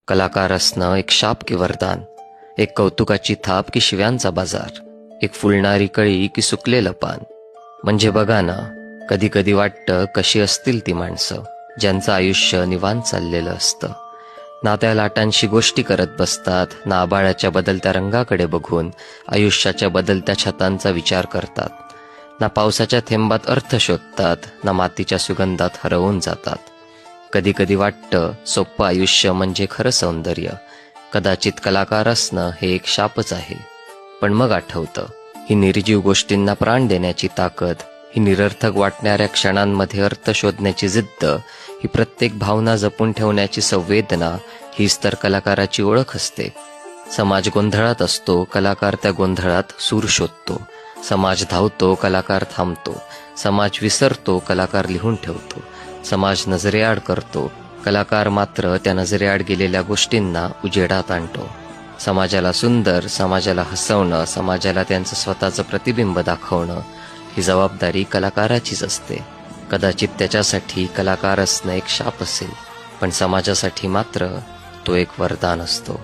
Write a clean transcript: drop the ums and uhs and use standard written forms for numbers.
कलाकार असणं एक शाप की वरदान, एक कौतुकाची थाप की शिव्यांचा बाजार, एक फुलणारी कळी की सुकलेलं पान. म्हणजे बघा ना, कधी कधी वाटतं कशी असतील ती माणसं ज्यांचं आयुष्य निवांत चाललेलं असतं. ना त्या लाटांशी गोष्टी करत बसतात, ना आभाळाच्या बदलत्या रंगाकडे बघून आयुष्याच्या बदलत्या छतांचा विचार करतात, ना पावसाच्या थेंबात अर्थ शोधतात, ना मातीच्या सुगंधात हरवून जातात. कधी कधी वाटतं सोप्पं आयुष्य म्हणजे खरं सौंदर्य. कदाचित कलाकार असणं हे एक शापच आहे. पण मग आठवतं, ही निर्जीव गोष्टींना प्राण देण्याची ताकद, ही निरर्थक वाटणाऱ्या क्षणांमध्ये अर्थ शोधण्याची जिद्द, ही प्रत्येक भावना जपून ठेवण्याची संवेदना, हीच तर कलाकाराची ओळख असते. समाज गोंधळात असतो, कलाकार त्या गोंधळात सूर शोधतो. समाज धावतो, कलाकार थांबतो. समाज विसरतो, कलाकार लिहून ठेवतो. समाज नजरेआड करतो, कलाकार मात्र त्या नजरेआड गेलेल्या गोष्टींना उजेडात आणतो. समाजाला सुंदर, समाजाला हसवणं, समाजाला त्यांचं स्वतःचं प्रतिबिंब दाखवणं, ही जबाबदारी कलाकाराचीच असते. कदाचित त्याच्यासाठी कलाकार असणं एक शाप असेल, पण समाजासाठी मात्र तो एक वरदान असतो.